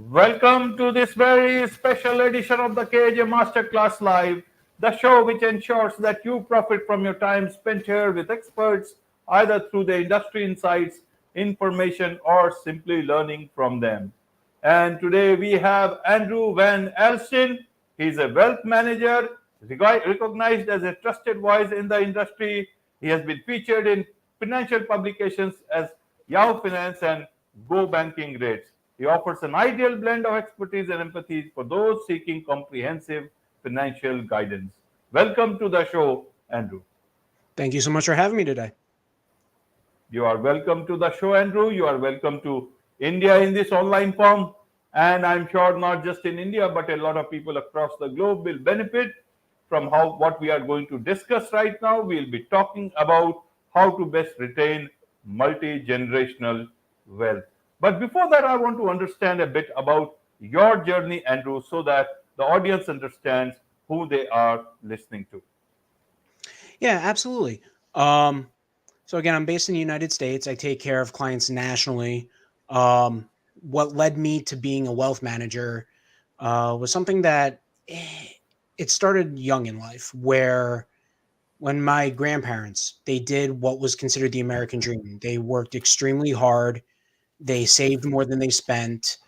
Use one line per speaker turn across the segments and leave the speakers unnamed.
Welcome to this very special edition of the KJ Masterclass Live, the show which ensures that you profit from your time spent here with experts, either through the industry insights, information, or simply learning from them. And today we have Andrew Van Alstyne. He's a wealth manager, recognized as a trusted voice in the industry. He has been featured in financial publications as Yahoo Finance and Go Banking Rates. He offers an ideal blend of expertise and empathy for those seeking comprehensive financial guidance. Welcome to the show, Andrew.
Thank you so much for having me today.
You are welcome to the show, Andrew. You are welcome to India in this online form. And I'm sure not just in India, but a lot of people across the globe will benefit from what we are going to discuss right now. We'll be talking about how to best retain multi-generational wealth. But before that, I want to understand a bit about your journey, Andrew, so that the audience understands who they are listening to.
Yeah, absolutely. So again, I'm based in the United States. I take care of clients nationally. What led me to being a wealth manager was something that it started young in life, where when my grandparents, they did what was considered the American dream. They worked extremely hard. They saved more than they spent.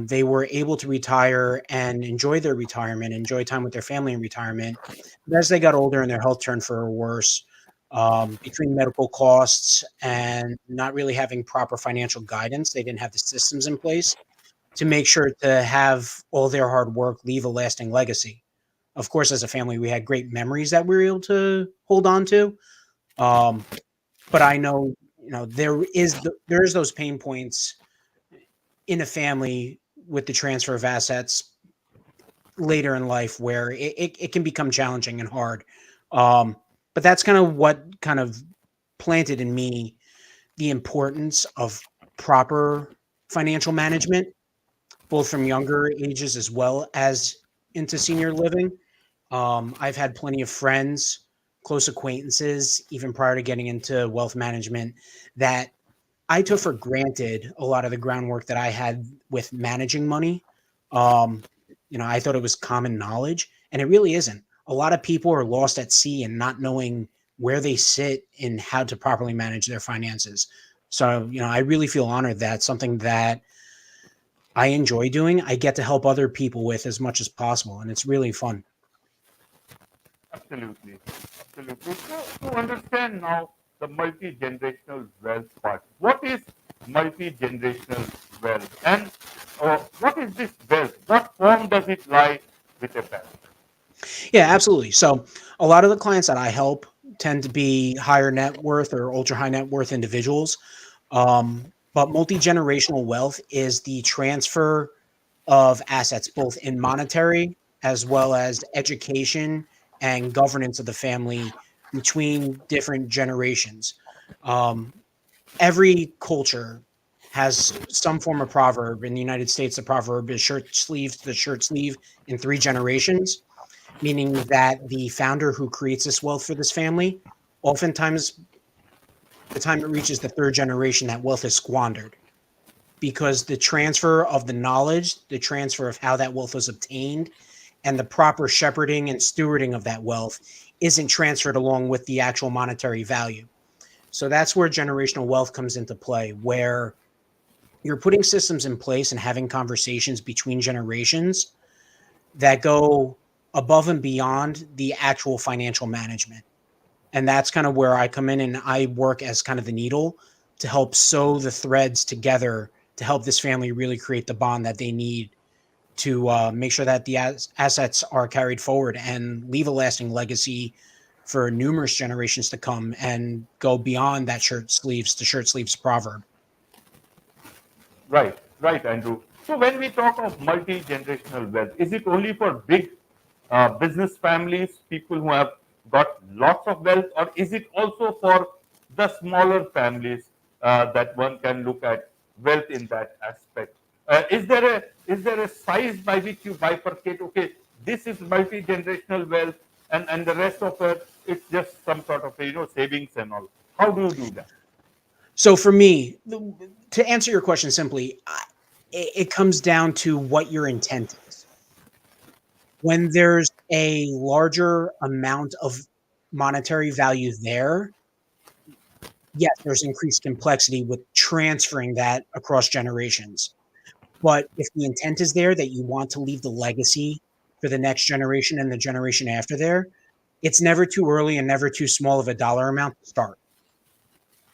They were able to retire and enjoy their retirement, enjoy time with their family in retirement. But as they got older and their health turned for worse, between medical costs and not really having proper financial guidance, they didn't have the systems in place to make sure to have all their hard work leave a lasting legacy. Of course, as a family, we had great memories that we were able to hold on to. Um, but I know, there is those pain points in a family with the transfer of assets later in life where it can become challenging and hard. But that's kind of what kind of planted in me the importance of proper financial management, both from younger ages as well as into senior living. I've had plenty of friends, close acquaintances, even prior to getting into wealth management, that I took for granted a lot of the groundwork that I had with managing money. Um, I thought it was common knowledge, and it really isn't. A lot of people are lost at sea and not knowing where they sit and how to properly manage their finances. So, I really feel honored that something that I enjoy doing, I get to help other people with as much as possible, and it's really fun.
Absolutely. Absolutely. So, to understand now the multi generational wealth part, what is multi generational wealth? And what is this wealth? What form does it lie with a family?
Yeah, absolutely. So, a lot of the clients that I help tend to be higher net worth or ultra high net worth individuals. But multi generational wealth is the transfer of assets, both in monetary as well as education and governance of the family between different generations. Um, every culture has some form of proverb. In the United States, the proverb is shirt sleeve to the shirt sleeve in 3 generations, meaning that the founder who creates this wealth for this family, oftentimes the time it reaches the third generation, that wealth is squandered because the transfer of the knowledge, the transfer of how that wealth was obtained, and the proper shepherding and stewarding of that wealth isn't transferred along with the actual monetary value. So that's where generational wealth comes into play, where you're putting systems in place and having conversations between generations that go above and beyond the actual financial management. And that's kind of where I come in, and I work as kind of the needle to help sew the threads together to help this family really create the bond that they need to make sure that the assets are carried forward and leave a lasting legacy for numerous generations to come and go beyond that shirt sleeves proverb.
Right, right, Andrew. So, when we talk of multi generational wealth, is it only for big business families, people who have got lots of wealth, or is it also for the smaller families that one can look at wealth in that aspect? Is there a size by which you bifurcate? Okay, this is multi generational wealth, and the rest of it, it's just some sort of savings and all. How do you do that?
So for me, to answer your question simply, it comes down to what your intent is. When there's a larger amount of monetary value there, yes, there's increased complexity with transferring that across generations. But if the intent is there that you want to leave the legacy for the next generation and the generation after there, it's never too early and never too small of a dollar amount to start.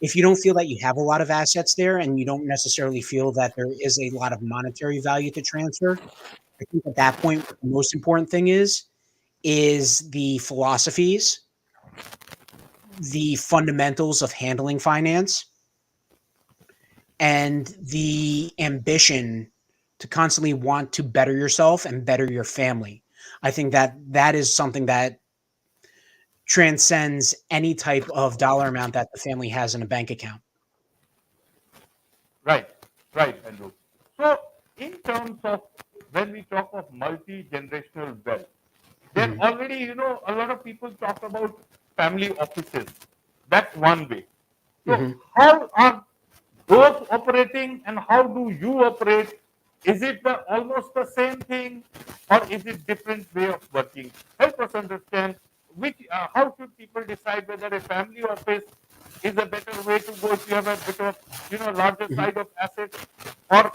If you don't feel that you have a lot of assets there and you don't necessarily feel that there is a lot of monetary value to transfer, I think at that point, what the most important thing is the philosophies, the fundamentals of handling finance, and the ambition to constantly want to better yourself and better your family. I think that that is something that transcends any type of dollar amount that the family has in a bank account.
Right, right, Andrew. So, in terms of when we talk of multi-generational wealth, then
Mhm.
already, a lot of people talk about family offices. That's one way. So,
Mhm.
how are those operating and how do you operate? Is it almost the same thing or is it different way of working? Help us understand how should people decide whether a family office is a better way to go if you have a bit of, larger
Mhm.
side of assets, or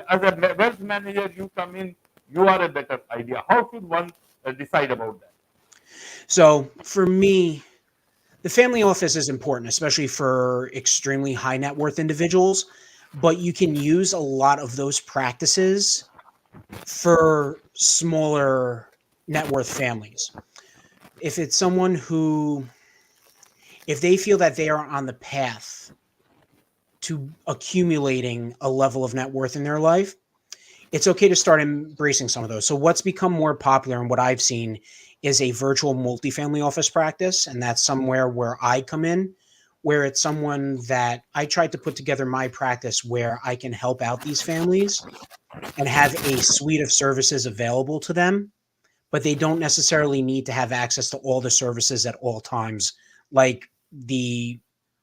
as a wealth manager you come in, you are a better idea. How should one decide about that?
So for me, the family office is important, especially for extremely high net worth individuals, but you can use a lot of those practices for smaller net worth families. If it's someone who, if they feel that they are on the path to accumulating a level of net worth in their life, it's okay to start embracing some of those. So what's become more popular and what I've seen is a virtual multifamily office practice. And that's somewhere where I come in, where it's someone that I tried to put together my practice where I can help out these families and have a suite of services available to them, but they don't necessarily need to have access to all the services at all times, like the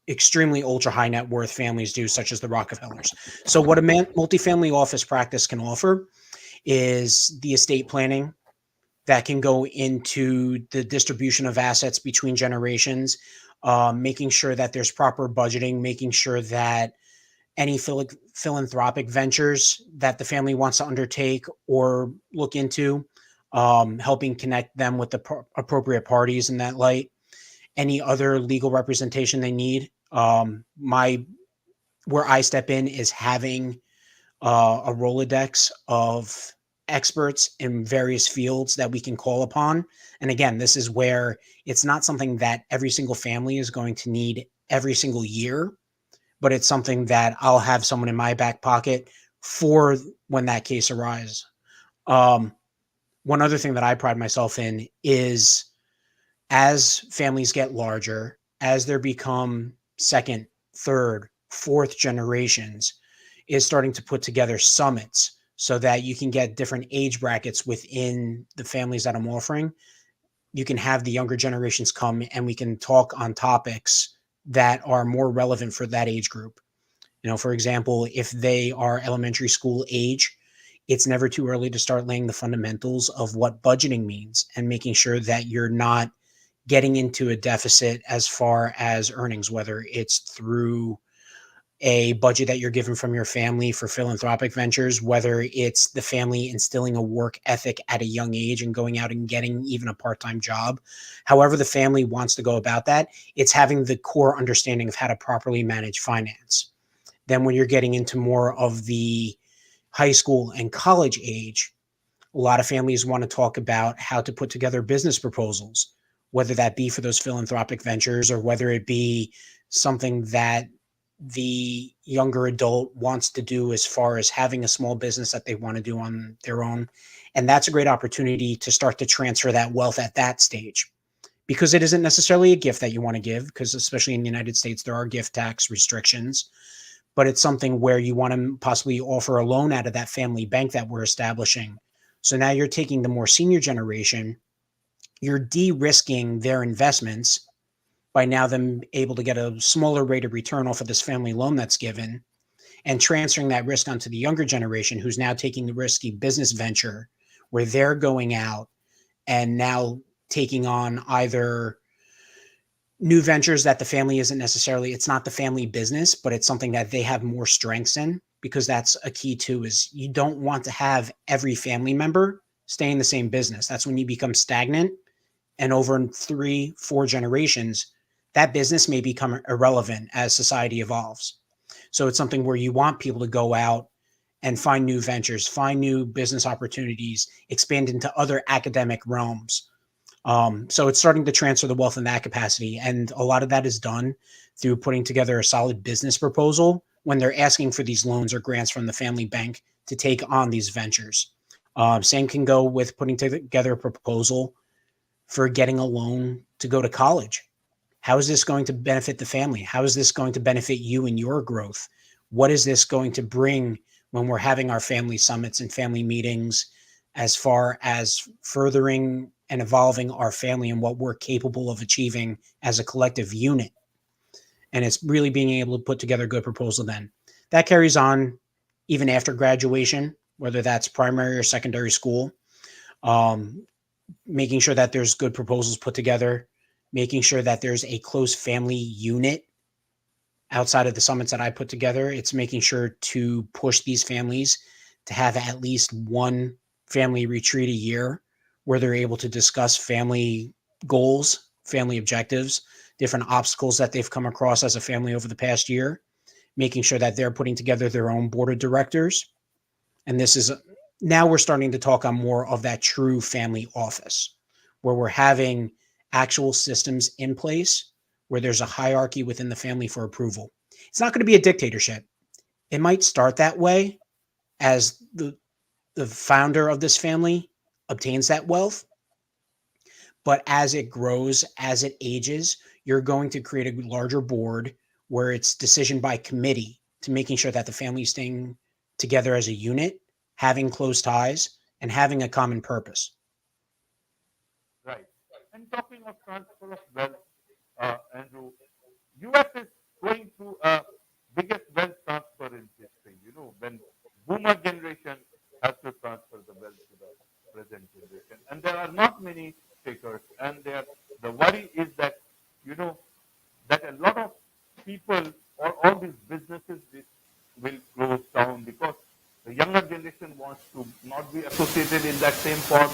extremely ultra high net worth families do, such as the Rockefellers. So, what a multifamily office practice can offer is the estate planning that can go into the distribution of assets between generations, making sure that there's proper budgeting, making sure that any philanthropic ventures that the family wants to undertake or look into, helping connect them with the appropriate parties in that light, any other legal representation they need. My Where I step in is having a Rolodex of experts in various fields that we can call upon. And again, this is where it's not something that every single family is going to need every single year, but it's something that I'll have someone in my back pocket for when that case arises. Um, One other thing that I pride myself in is as families get larger, as they become second, third, fourth generations, is starting to put together summits so that you can get different age brackets within the families that I'm offering. You can have the younger generations come and we can talk on topics that are more relevant for that age group. For example, if they are elementary school age, it's never too early to start laying the fundamentals of what budgeting means and making sure that you're not getting into a deficit as far as earnings, whether it's through a budget that you're given from your family for philanthropic ventures, whether it's the family instilling a work ethic at a young age and going out and getting even a part-time job. However the family wants to go about that, it's having the core understanding of how to properly manage finance. Then when you're getting into more of the high school and college age, a lot of families want to talk about how to put together business proposals, whether that be for those philanthropic ventures or whether it be something that the younger adult wants to do as far as having a small business that they want to do on their own. And that's a great opportunity to start to transfer that wealth at that stage, because it isn't necessarily a gift that you want to give, because especially in the United States, there are gift tax restrictions, but it's something where you want to possibly offer a loan out of that family bank that we're establishing. So now you're taking the more senior generation, you're de-risking their investments by now them able to get a smaller rate of return off of this family loan that's given. and transferring that risk onto the younger generation who's now taking the risky business venture where they're going out and now taking on either new ventures that the family isn't necessarily, it's not the family business, but it's something that they have more strengths in, because that's a key too, is you don't want to have every family member stay in the same business. That's when you become stagnant, and over 3-4 generations, that business may become irrelevant as society evolves. So it's something where you want people to go out and find new ventures, find new business opportunities, expand into other academic realms. So it's starting to transfer the wealth in that capacity. And a lot of that is done through putting together a solid business proposal when they're asking for these loans or grants from the family bank to take on these ventures. Same can go with putting together a proposal for getting a loan to go to college. How is this going to benefit the family? How is this going to benefit you and your growth? What is this going to bring when we're having our family summits and family meetings, as far as furthering and evolving our family and what we're capable of achieving as a collective unit? And it's really being able to put together a good proposal then. That carries on even after graduation, whether that's primary or secondary school. Making sure that there's good proposals put together, making sure that there's a close family unit outside of the summits that I put together. It's making sure to push these families to have at least one family retreat a year where they're able to discuss family goals, family objectives, different obstacles that they've come across as a family over the past year, making sure that they're putting together their own board of directors. And this is now we're starting to talk on more of that true family office, where we're having actual systems in place, where there's a hierarchy within the family for approval. It's not going to be a dictatorship. It might start that way as the founder of this family obtains that wealth. But as it grows, as it ages, you're going to create a larger board where it's decision by committee to making sure that the family is staying together as a unit, having close ties, and having a common purpose.
Right. And talking of transfer of wealth, Andrew, U.S. is going through a biggest wealth transfer in history. You know, when boomer generation has to transfer the wealth to the present generation, and there are not many takers, and there the worry is that you know that a lot of people or all these businesses will close down because the younger generation wants to not be associated in that same pot,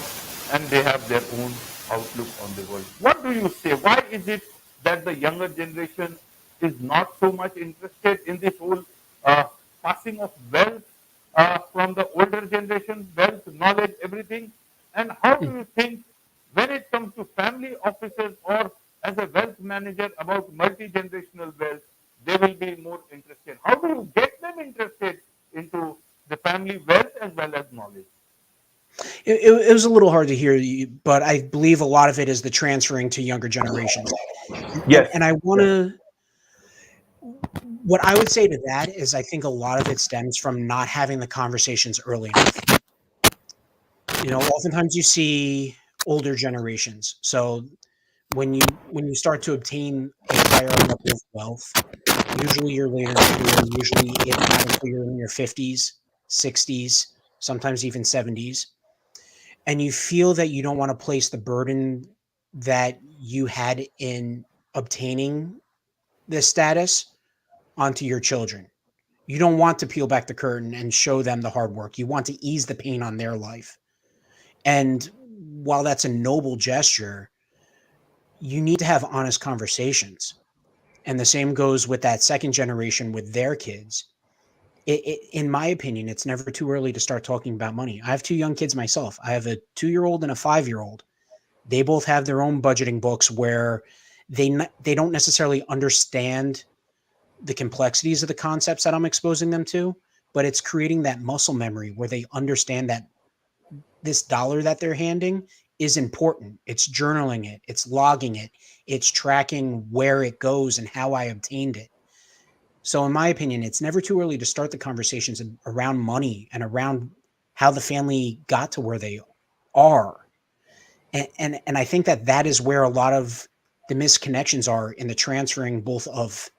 and they have their own outlook on the world. What do you say? Why is it that the younger generation is not so much interested in this whole passing of wealth from the older generation, wealth, knowledge, everything? And how do you think when it comes to family offices or as a wealth manager about multi-generational wealth, they will be more interested. How do you get them interested into the family wealth as well as knowledge?
It was a little hard to hear you, but I believe a lot of it is the transferring to younger generations.
Yes.
And I want to, what I would say to that is I think a lot of it stems from not having the conversations early enough. Oftentimes you see older generations. So when you start to obtain a higher level of wealth, usually you're later in career, usually it's not until you're in your 50s, 60s, sometimes even 70s. And you feel that you don't want to place the burden that you had in obtaining this status onto your children. You don't want to peel back the curtain and show them the hard work. You want to ease the pain on their life. And while that's a noble gesture, you need to have honest conversations. And the same goes with that second generation with their kids. In my opinion, it's never too early to start talking about money. I have two young kids myself. I have a 2-year-old and a 5-year-old. They both have their own budgeting books where they don't necessarily understand the complexities of the concepts that I'm exposing them to, but it's creating that muscle memory where they understand that this dollar that they're handing is important. It's journaling it, it's logging it, it's tracking where it goes and how I obtained it. So in my opinion, it's never too early to start the conversations around money and around how the family got to where they are. And I think that is where a lot of the misconnections are in the transferring both of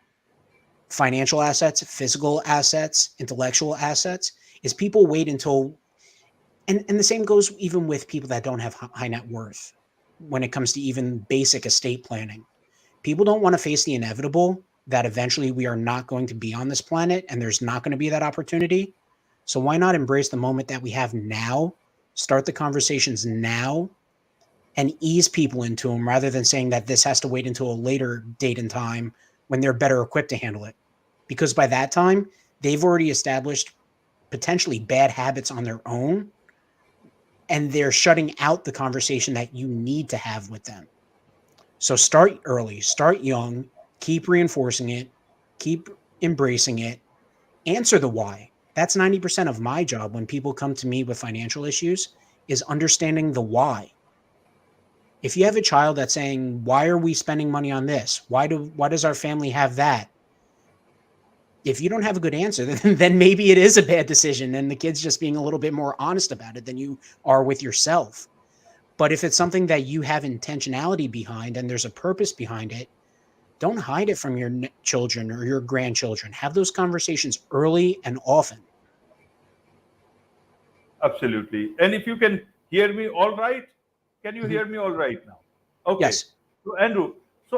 financial assets, physical assets, intellectual assets, is people wait until, and the same goes even with people that don't have high net worth when it comes to even basic estate planning. People don't want to face the inevitable that eventually we are not going to be on this planet and there's not going to be that opportunity. So why not embrace the moment that we have now, start the conversations now, and ease people into them rather than saying that this has to wait until a later date and time when they're better equipped to handle it. Because by that time, they've already established potentially bad habits on their own, and they're shutting out the conversation that you need to have with them. So start early, start young, keep reinforcing it, keep embracing it, answer the why. That's 90% of my job when people come to me with financial issues, is understanding the why. If you have a child that's saying, why are we spending money on this? Why does our family have that? If you don't have a good answer, then maybe it is a bad decision and the kid's just being a little bit more honest about it than you are with yourself. But if it's something that you have intentionality behind and there's a purpose behind it, don't hide it from your children or your grandchildren. Have those conversations early and often.
Absolutely. And if you can hear me all right, can you hear me all right now? Okay.
Yes.
So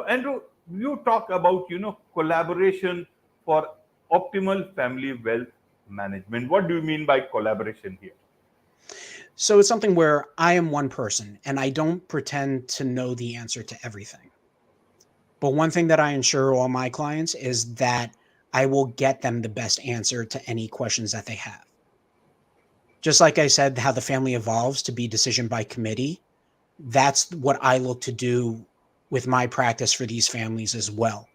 Andrew, you talk about collaboration for optimal family wealth management. What do you mean by collaboration here?
So it's something where I am one person and I don't pretend to know the answer to everything. But one thing that I ensure all my clients is that I will get them the best answer to any questions that they have. Just like I said, how the family evolves to be decision by committee, that's what I look to do with my practice for these families as well,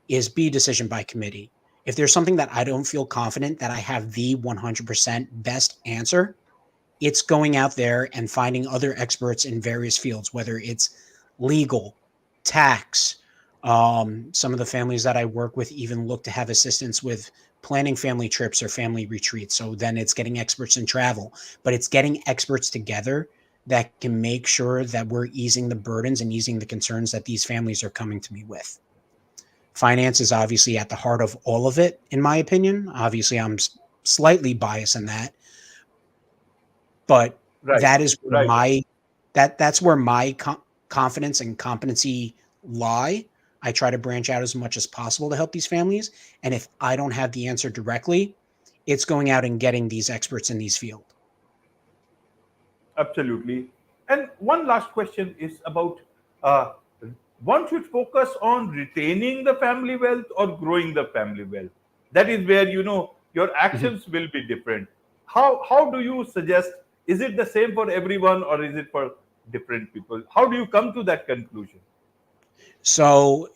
is be decision by committee. If there's something that I don't feel confident that I have the 100% best answer, it's going out there and finding other experts in various fields, whether it's legal, tax. Some of the families that I work with even look to have assistance with planning family trips or family retreats. So then it's getting experts in travel, but it's getting experts together that can make sure that we're easing the burdens and easing the concerns that these families are coming to me with. Finance is obviously at the heart of all of it, in my opinion. Obviously, I'm slightly biased in that, but
Right,
that is where
right.
that's where my confidence and competency lie. I try to branch out as much as possible to help these families. And if I don't have the answer directly, it's going out and getting these experts in these fields.
Absolutely. And one last question is about uh, one should focus on retaining the family wealth or growing the family wealth. That is where your actions will be different. How do you suggest? Is it the same for everyone or is it for different people? How do you come to that conclusion?
So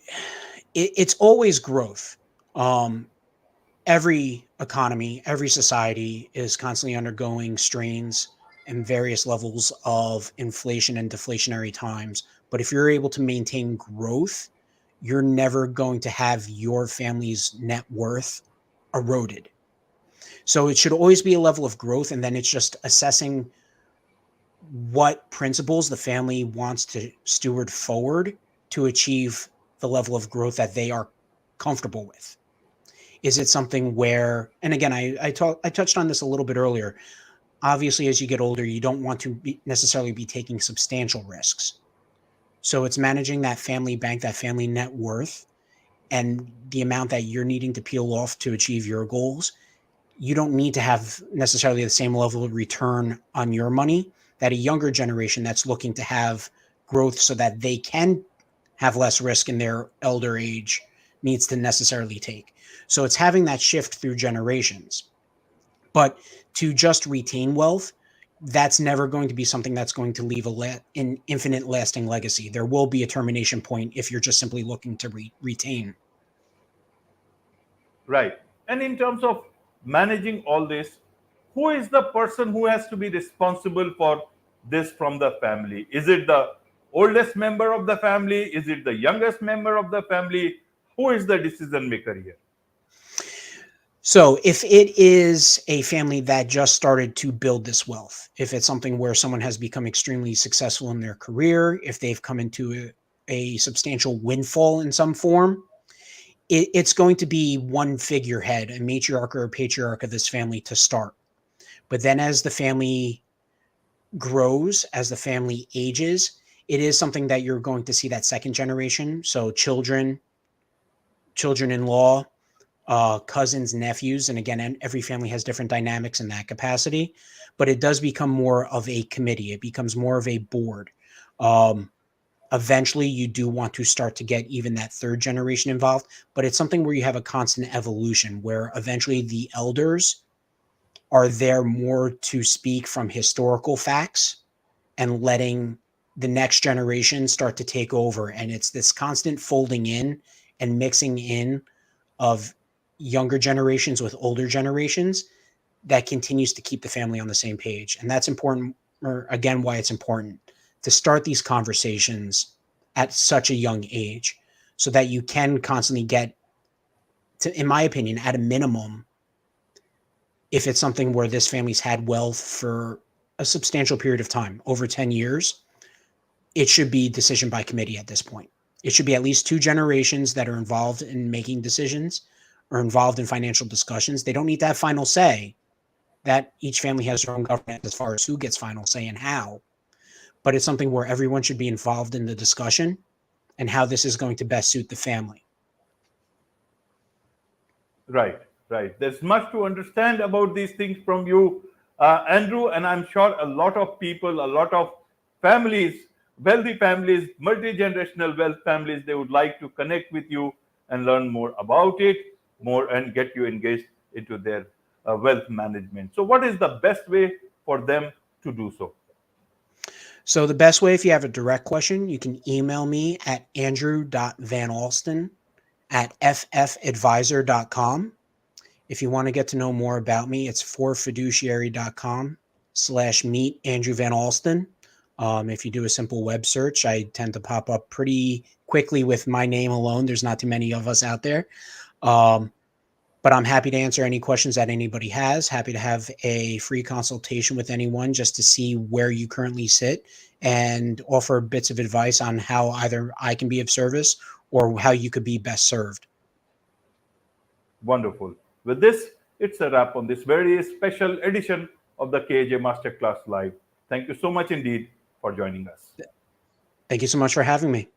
it's always growth. Um, every economy, every society is constantly undergoing strains and various levels of inflation and deflationary times. But if you're able to maintain growth, you're never going to have your family's net worth eroded. So it should always be a level of growth. And then it's just assessing what principles the family wants to steward forward to achieve the level of growth that they are comfortable with. Is it something where, and again, I touched on this a little bit earlier. Obviously, as you get older, you don't want to necessarily be taking substantial risks. So it's managing that family bank, that family net worth, and the amount that you're needing to peel off to achieve your goals. You don't need to have necessarily the same level of return on your money that a younger generation that's looking to have growth so that they can have less risk in their elder age needs to necessarily take. So it's having that shift through generations. But to just retain wealth, that's never going to be something that's going to leave an infinite lasting legacy. There will be a termination point if you're just simply looking to retain.
Right. And in terms of managing all this, who is the person who has to be responsible for this from the family? Is it the oldest member of the family? Is it the youngest member of the family? Who is the decision maker here?
So if it is a family that just started to build this wealth, if it's something where someone has become extremely successful in their career, if they've come into a substantial windfall in some form, it's going to be one figurehead, a matriarch or a patriarch of this family to start. But then as the family grows, as the family ages, it is something that you're going to see that second generation. So children-in-law, cousins, nephews. And again, every family has different dynamics in that capacity, but it does become more of a committee. It becomes more of a board. Eventually you do want to start to get even that third generation involved, but it's something where you have a constant evolution where eventually the elders are there more to speak from historical facts and letting the next generation start to take over. And it's this constant folding in and mixing in of younger generations with older generations that continues to keep the family on the same page. And that's important, or again, why it's important to start these conversations at such a young age so that you can constantly get to, in my opinion, at a minimum, if it's something where this family's had wealth for a substantial period of time, over 10 years, it should be decision by committee at this point. It should be at least 2 generations that are involved in making decisions or involved in financial discussions. They don't need to have final say. That each family has their own governance as far as who gets final say and how. But it's something where everyone should be involved in the discussion and how this is going to best suit the family.
Right, right. There's much to understand about these things from you, Andrew, and I'm sure a lot of people, a lot of families, wealthy families, multi-generational wealth families, they would like to connect with you and learn more about it, more and get you engaged into their wealth management. So what is the best way for them to do so?
So the best way, if you have a direct question, you can email me at andrew.vanalstyne@ffadvisor.com. If you want to get to know more about me, it's forfiduciary.com/meet Andrew Van Alstyne. If you do a simple web search, I tend to pop up pretty quickly with my name alone. There's not too many of us out there. But I'm happy to answer any questions that anybody has. Happy to have a free consultation with anyone just to see where you currently sit and offer bits of advice on how either I can be of service or how you could be best served.
Wonderful. With this, it's a wrap on this very special edition of the KAJ Masterclass Live. Thank you so much indeed for joining us.
Thank you so much for having me.